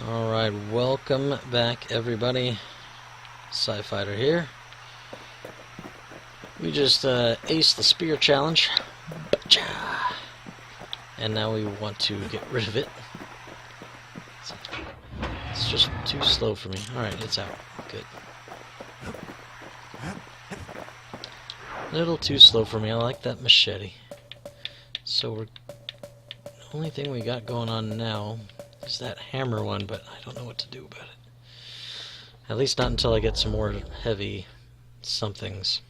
Alright, welcome back everybody. Sci-Fighter here. We just aced the spear challenge. And now we want to get rid of it. It's just too slow for me. Alright, it's out. Good. A little too slow for me. I like that machete. So we're... The only thing we got going on now is that hammer one, but I don't know what to do about it. At least not until I get some more heavy somethings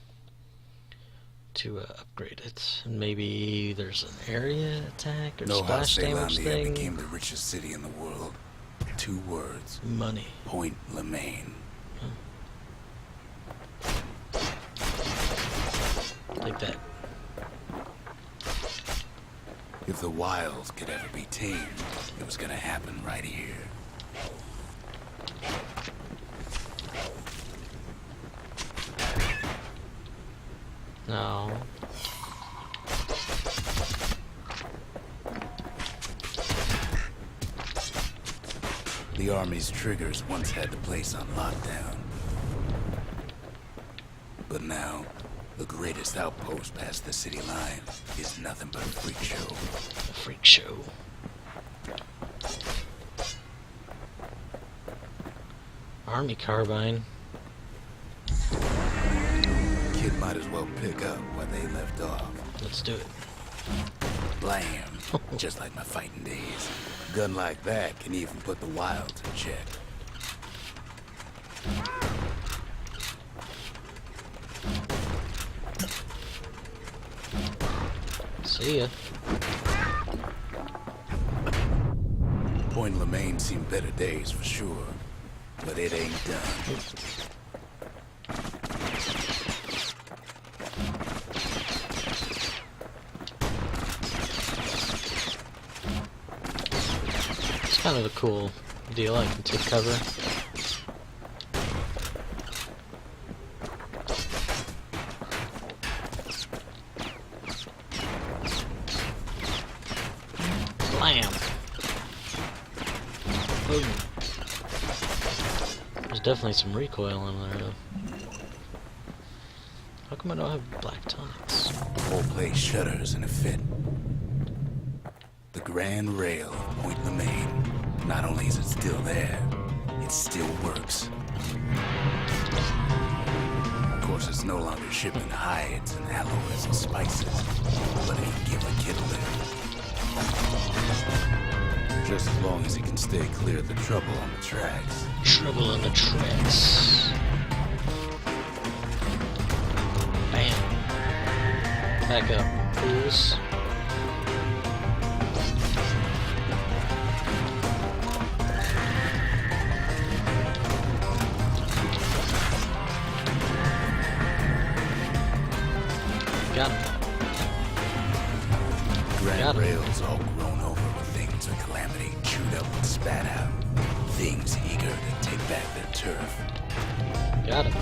to upgrade it. And maybe there's an area attack or splash damage thing. Became the richest city in the world. 2 words. Money. Point Lemaine. Like that. If the wilds could ever be tamed, it was gonna happen right here. No. The Army's triggers once had the place on lockdown. But now, the greatest outpost past the city line is nothing but a freak show. A freak show. Army carbine. Kid might as well pick up where they left off. Let's do it. Blam! Just like my fighting days. A gun like that can even put the wilds in check. See ya. Point Lemaine seen better days for sure, but it ain't done. It's kind of a cool deal. I can take cover. Blam! Boom. There's definitely some recoil in there, though. How come I don't have black tonics? The whole place shudders in a fit. The grand rail of Point Lemaine. Not only is it still there, it still works. Of course, it's no longer shipping hides and alloys and spices, but it can give a kid a lift. Just as long as he can stay clear of the trouble on the tracks. Trouble on the tracks. Bam. Back up, please. Got him. Grand rails all grown over with things of calamity chewed up and spat out. Things eager to take back their turf. Got him.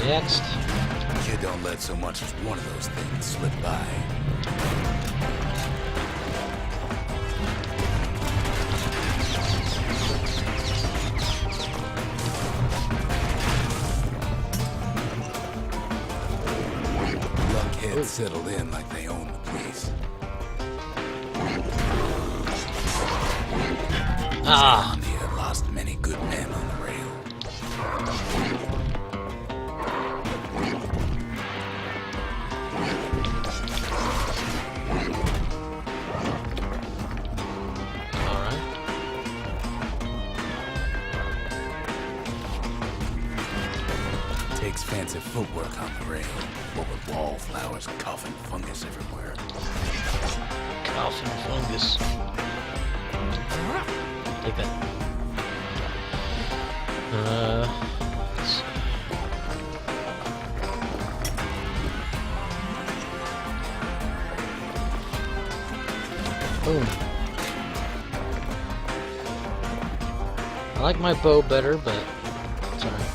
Next. Kid don't let so much as one of those things slip by. Luckheads settled in like they own the place. Ah! They had lost many good men on the rail. Alright. Takes fancy footwork on the rail, but with wallflowers coughing fungus everywhere. Coughing fungus. Take that. Let's see. Boom. I like my bow better, but it's alright.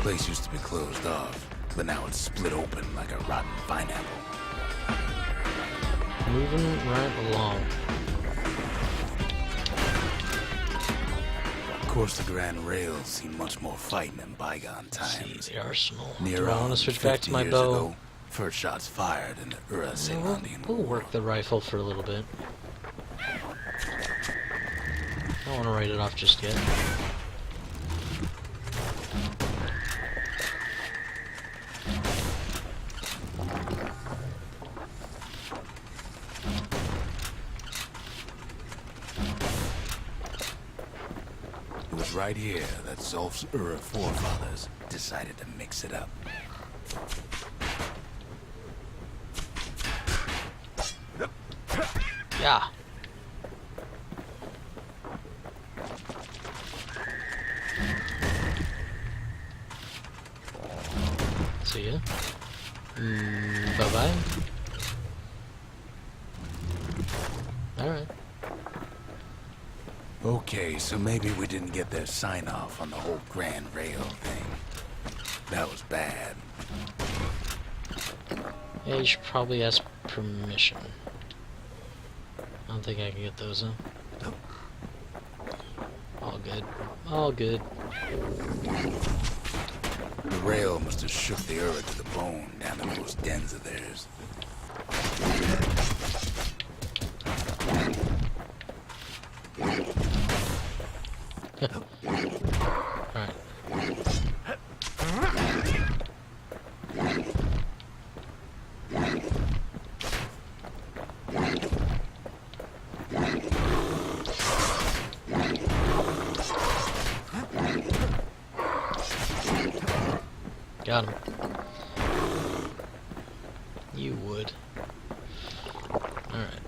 Place used to be closed off, but now it's split open like a rotten pineapple. Moving right along. Of course, the Grand Rails seen much more fighting in bygone Let's times. see, the arsenal. Near Do I want on to switch back 50 to my years bow? ago, first shots fired in the Ura-Zeelandian We'll War. work the rifle for a little bit. I don't want to write it off just yet. It was right here that Zolf's Ura forefathers decided to mix it up. Yeah. See ya. Bye-bye. Alright. Okay, so maybe we didn't get their sign-off on the whole Grand Rail thing. That was bad. Yeah, you should probably ask permission. I don't think I can get those, huh? All good. All good. The rail must have shook the Ura to the bone down in those dens of theirs. Alright. Got him. You would. Alright.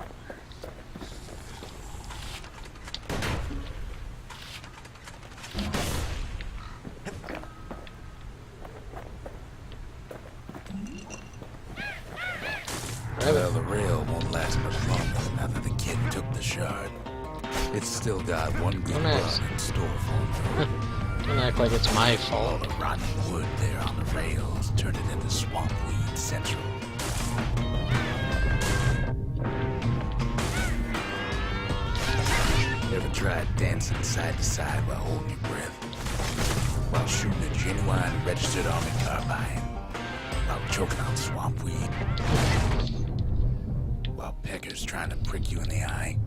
Well, the rail won't last much longer now that the kid took the shard. It's still got one good Don't ask. run in store for him. Don't act like it's my All fault. the rotten wood there on the rails turned it into swamp weed central. Ever tried dancing side to side while holding your breath? While shooting a genuine registered army carbine? While choking on swamp weed? While peckers trying to prick you in the eye?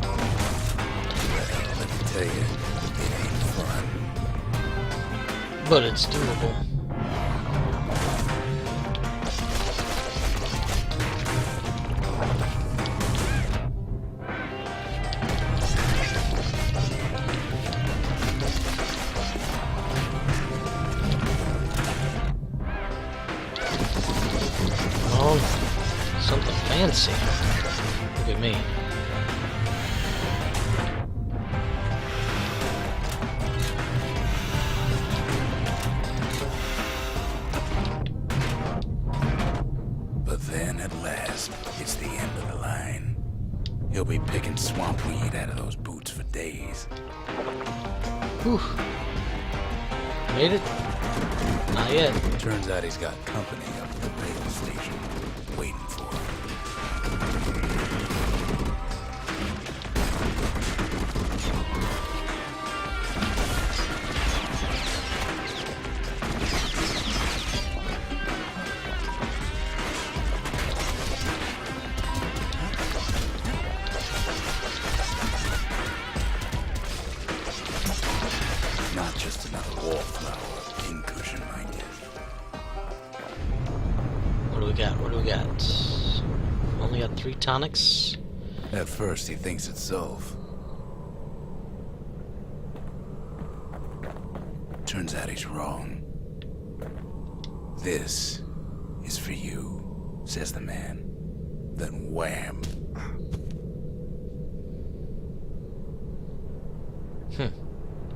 Well, let me tell you, it ain't fun. But it's doable. Oh, something fancy. Look at me. But then, at last, it's the end of the line. He'll be picking swamp weed out of those boots for days. Whew. Made it? Not yet. Turns out he's got company up at the rail station, waiting for him. Not just another wallflower, pincushion, mind you. What do we got? What do we got? Only got 3 tonics. At first, he thinks it's Zolf. Turns out he's wrong. This is for you, says the man. Then wham.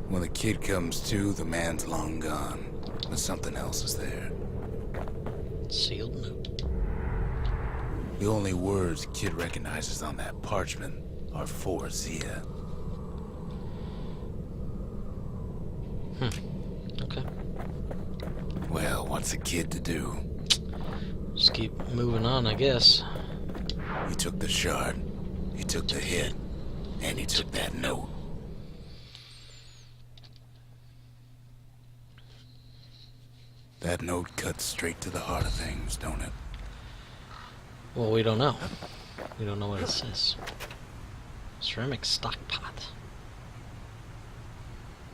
When the kid comes to, the man's long gone. But something else is there. Sealed note. The only words kid recognizes on that parchment are for Zia. What's a kid to do? Just keep moving on, I guess. He took the shard, he took the hit, and he took that note. That note cuts straight to the heart of things, don't it? Well, we don't know. We don't know what it says. Ceramic stock pot.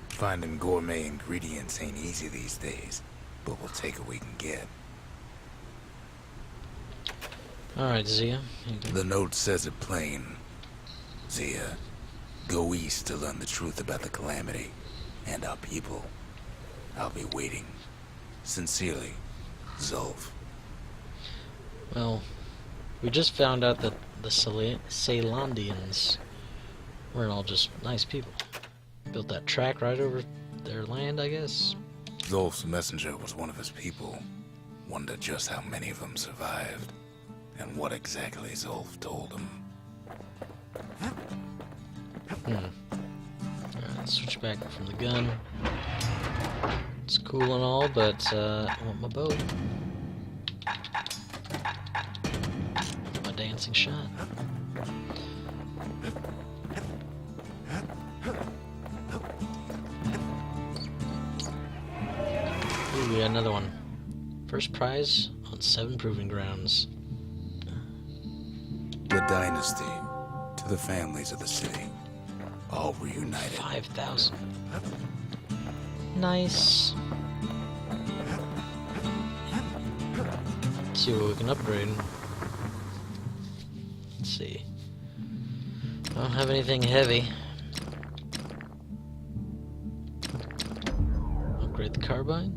Finding gourmet ingredients ain't easy these days, but we'll take what we can get. Alright, Zia. The note says it plain. Zia, go east to learn the truth about the calamity and our people. I'll be waiting. Sincerely, Zulf. Well, we just found out that the Ceylondians weren't all just nice people. Built that track right over their land, I guess. Zulf's messenger was one of his people. Wonder just how many of them survived, and what exactly Zulf told him. Alright, switch back from the gun. It's cool and all, but I want my bow. My dancing shot. Ooh, we got another one. First prize on 7 proving grounds. The dynasty, to the families of the city, all reunited. 5,000. Nice. Let's see what we can upgrade. Let's see. I don't have anything heavy. Upgrade the carbine.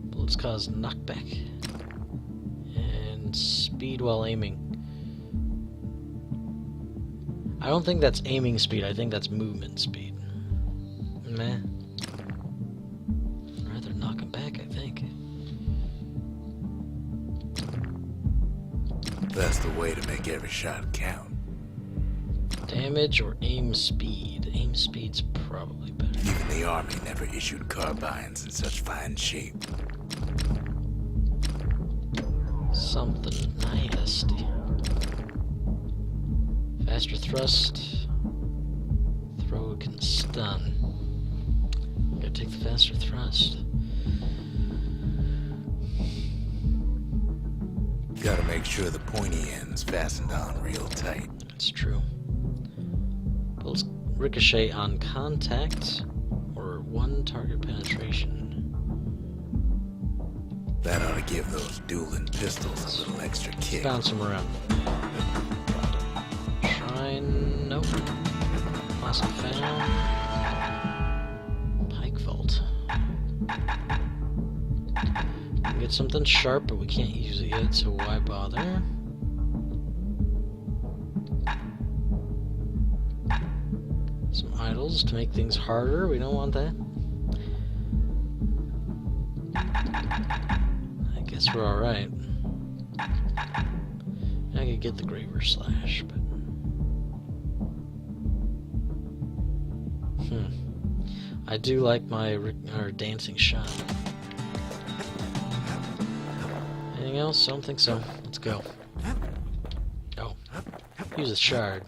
Bullets cause knockback. And speed while aiming. I don't think that's aiming speed, I think that's movement speed. Meh. I'd rather knock him back, I think. That's the way to make every shot count. Damage or aim speed? Aim speed's probably better. Even the army never issued carbines in such fine shape. Something nasty. Faster thrust. Throw can stun. Gotta take the faster thrust. Gotta make sure the pointy end's fastened on real tight. That's true. Bullets ricochet on contact or 1 target penetration. That ought to give those dueling pistols a little extra kick. Bounce them around. Shrine, nope. Lost and found. Pike vault. Get something sharp, but we can't use it yet, so why bother? Some idols to make things harder. We don't want that. I guess we're alright. I could get the Graver Slash, but... I do like my dancing shot. Anything else? I don't think so. Let's go. Oh. Use the shard.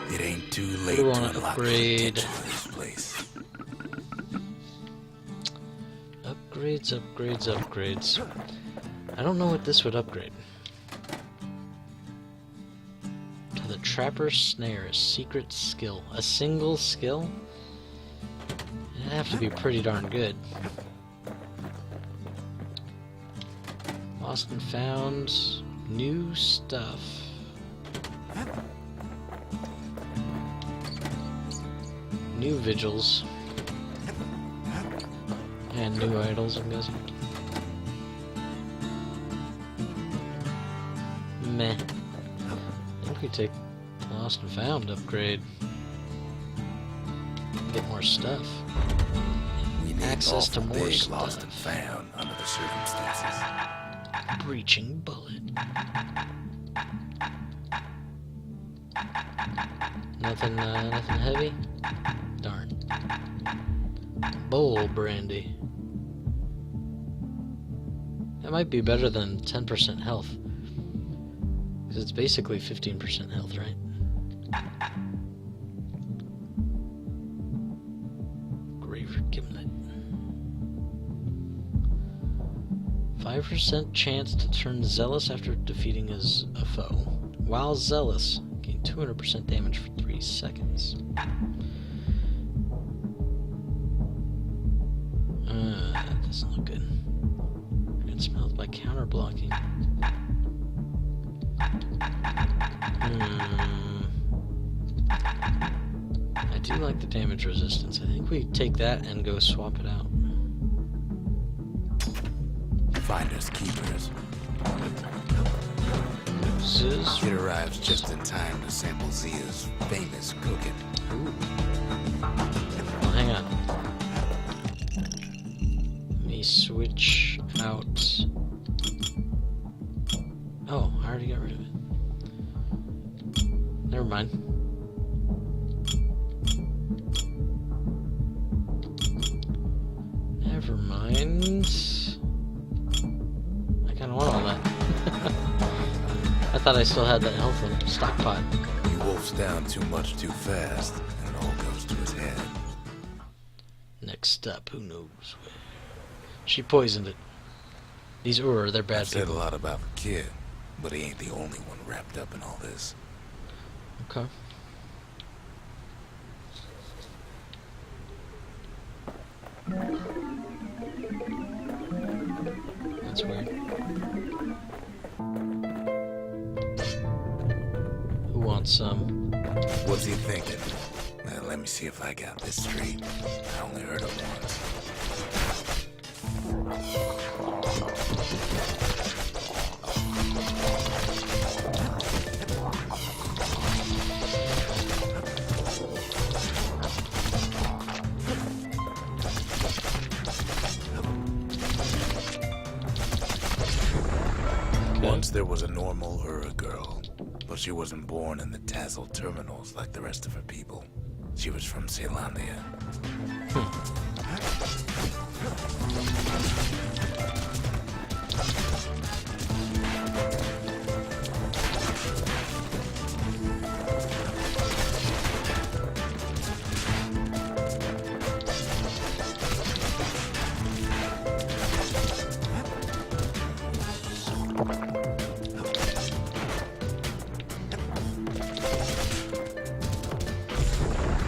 It ain't too late We to wanna unlock upgrade. the potential of this place. Upgrades, upgrades, upgrades. I don't know what this would upgrade. To the Trapper's Snare, a secret skill. A single skill? It'd have to be pretty darn good. Lost and found. New stuff. New vigils. And new idols, I'm guessing. Meh. I think we take Lost and Found upgrade. Get more stuff. We need Access to awful more big stuff. lost and found under the circumstances. Breaching bullet. Nothing heavy? Darn. Bowl brandy. That might be better than 10% health. Because it's basically 15% health, right? Grave Gimlet. 5% chance to turn zealous after defeating a foe. While zealous, gain 200% damage for 3 seconds. That doesn't look good. It smells by counter blocking. I do like the damage resistance. I think we take that and go swap it out. Finders keepers. Ziz. It arrives just in time to sample Zia's famous cooking. Ooh. Well, hang on. Let me switch out. Oh, I already got rid of it. Never mind. Never mind. I kind of want all that. I thought I still had that health one stockpile. He wolfs down too much too fast, and it all goes to his head. Next up, who knows where? She poisoned it. These they're bad I've said a people. lot about the kid, but he ain't the only one wrapped up in all this. Okay. That's weird. Who wants some? What's he thinking? Let me see if I got this straight. I only heard it once. Once there was a normal girl, but she wasn't born in the tasseled terminals like the rest of her people. She was from Ceylondia.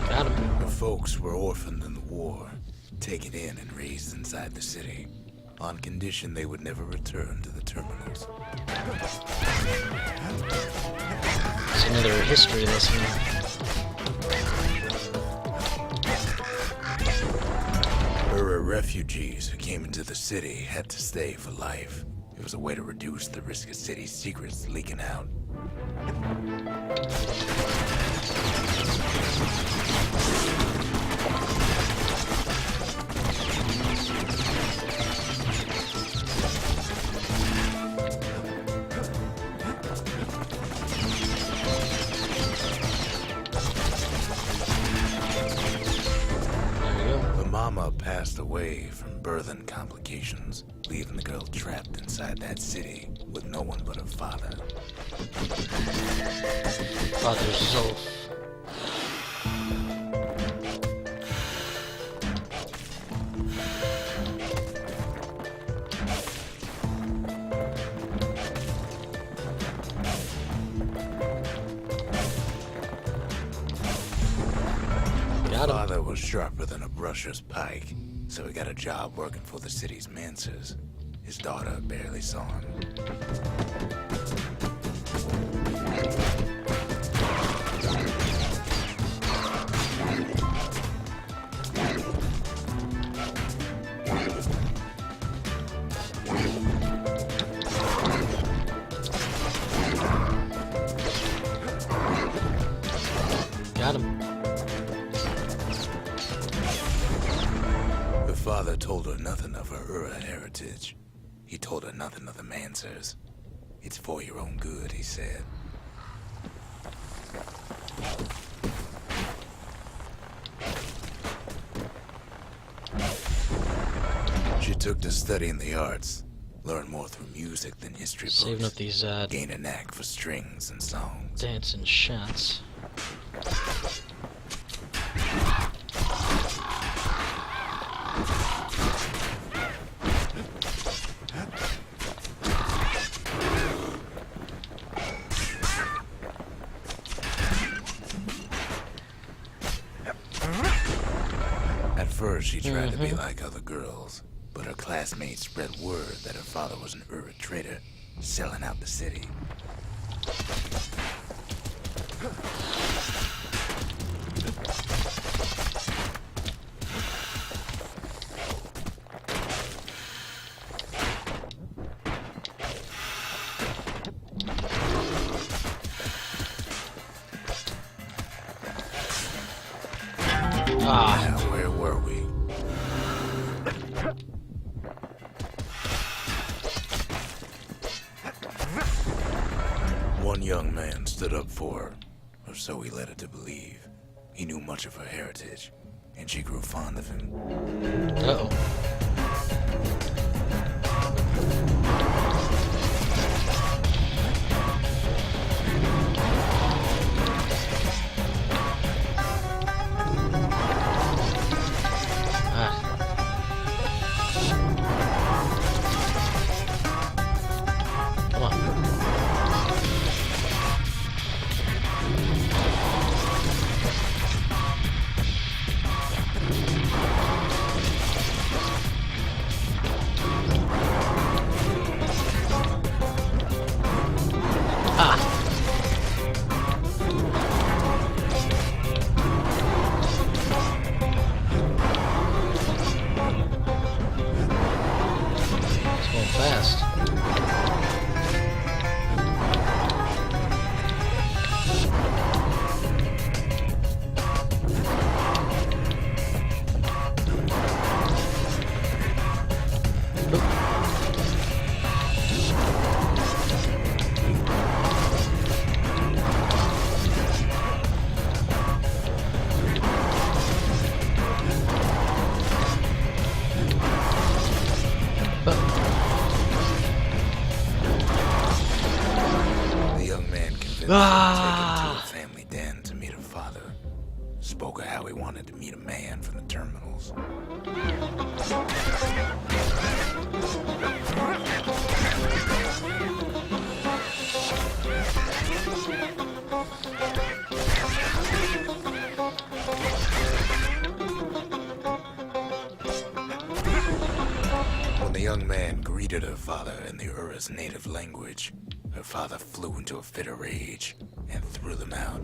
Got him. Her folks were orphaned in the war, taken in and raised inside the city, on condition they would never return to the terminals. It's another history lesson. Her refugees who came into the city had to stay for life. It was a way to reduce the risk of city secrets leaking out. The mama passed away from birthing complications, leaving the girl trapped inside that city with no one but her father. Father Zolf. Got him. Father was sharper than a brusher's pike, so he got a job working for the city's mancers. His daughter barely saw him. Got him. Her father told her nothing of her Ura heritage. He told her nothing of the mancers. It's for your own good, he said. took to studying the arts. Learn more through music than history books. Saving up these Gain a knack for strings and songs. dancing shots. At first, she tried to be like other girls, but her classmates spread word that her father was an Ura trader, selling out the city. Now, where were we? One young man stood up for her, or so he led her to believe. He knew much of her heritage, and she grew fond of him. Uh-oh. Come on. It's going fast. The young man convinced her to take him to a family den to meet her father. Spoke of how he wanted to meet a man from the terminals. When the young man greeted her father in the Ura's native language, her father flew into a fit of rage and threw them out.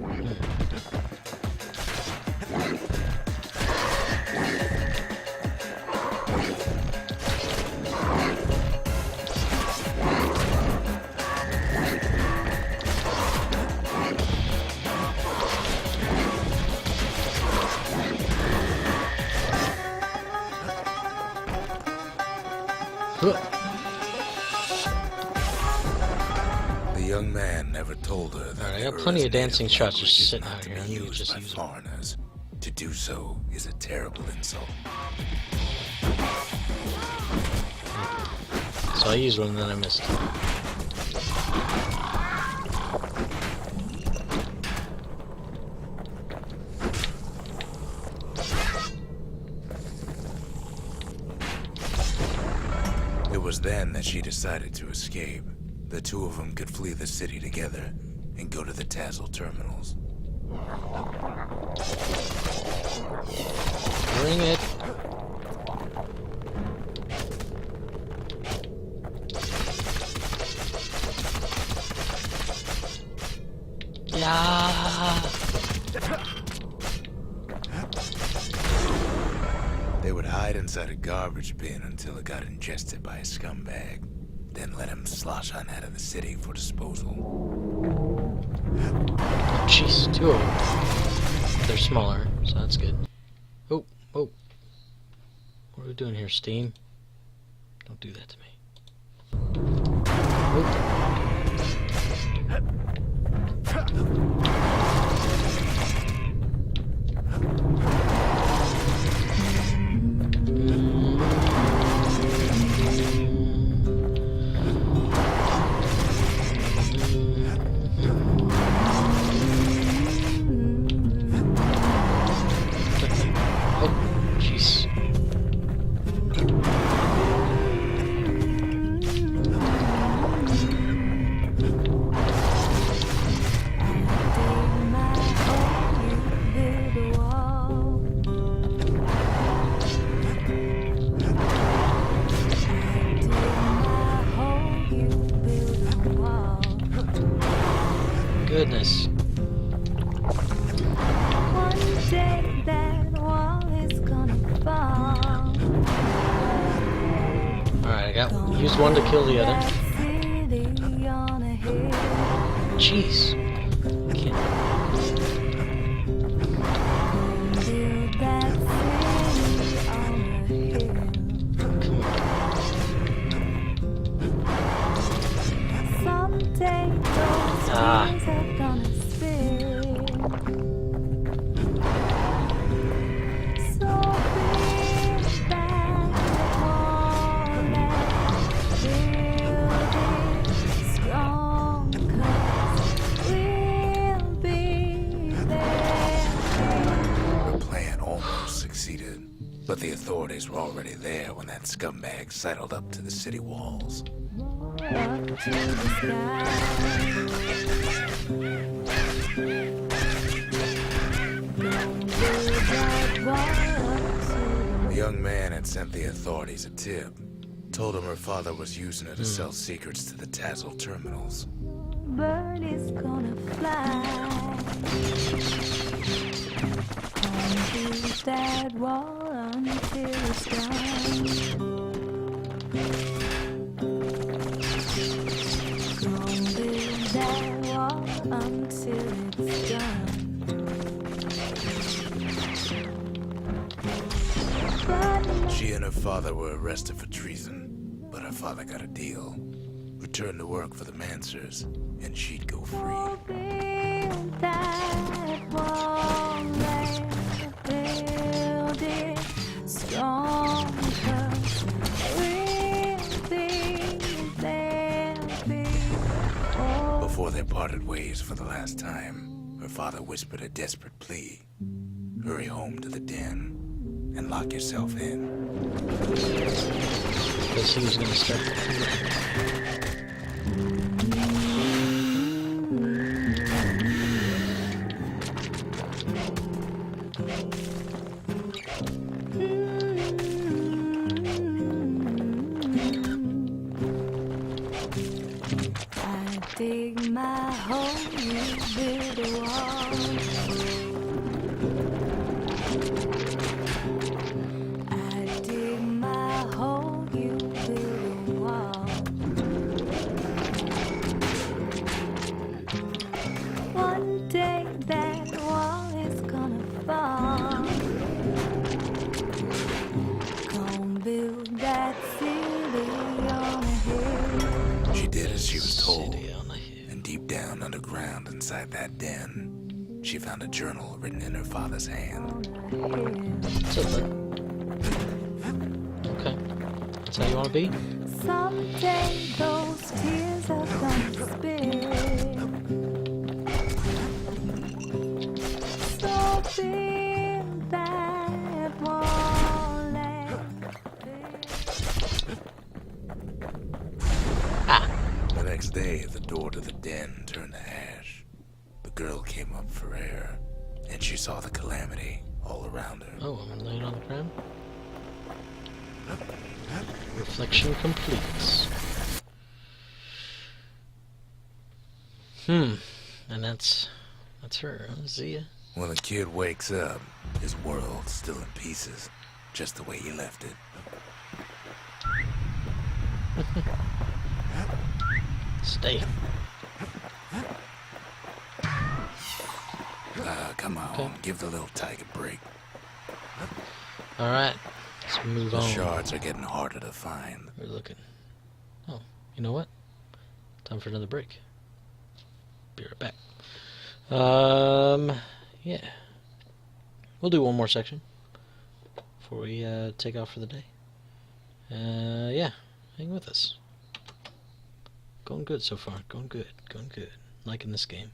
The young man never told her that Alright, I the got plenty Ura's of dancing native shots just language is sitting not out to here. be I need to used just by use them. foreigners. To do so is a terrible insult. So I used one and then I missed. It was then that she decided to escape. The two of them could flee the city together and go to the Tassel terminals. Bring it. Yeah. They would hide inside a garbage bin until it got ingested by a scumbag, then let him slosh on out of the city for disposal. Oh, jeez, two of them. They're smaller, so that's good. Oh, oh. What are we doing here, Steam? Don't do that to me. Oh. goodness. One day that wall is gonna fall. Alright, I got used one to kill the other. City on a hill. Jeez. Can't. Build that city on a hill. Come on. Someday those tears are gonna spill. So build that wall and build it strong, 'cause we'll be there. The plan almost succeeded, but the authorities were already there when that scumbag sidled up to the city walls. Up to the sky. The young man had sent the authorities a tip. Told him her father was using it to sell secrets to the Tassel terminals. Bird is gonna fly. Can't use that wall until it's done. Gonna build that wall until it's done. But She and her father were arrested for treason, but her father got a deal. Returned to work for the Mansers, and she'd go free. build that wall and build it strong, 'cause we'll be there before. Before they parted ways for the last time, her father whispered a desperate plea. Hurry home to the den and lock yourself in. Because he was going to start. I dig my hole, you build a wall. I dig my hole, you build a wall. One day that wall is gonna fall. Gonna build that city on a hill. She did as she was told, City on the hill. and deep down underground inside that den, she found a journal written in her father's hand. What's up, bud? Okay. That's how you want to be? Someday those tears are gonna spill. So build that wall and The next day, the door to the den turned to ash. The girl came up for air, and she saw the calamity all around her. Oh, I'm laying on the ground. Reflection completes. And that's her, huh? Zia. When the kid wakes up, his world's still in pieces, just the way he left it. Stay. Come on, Okay. give the little tiger a break. Alright, let's move The on. shards are getting harder to find. We're looking. Oh, you know what? Time for another break. Be right back. Yeah. We'll do one more section before we take off for the day. Yeah, hang with us. Going good so far. Going good. Going good. Liking this game.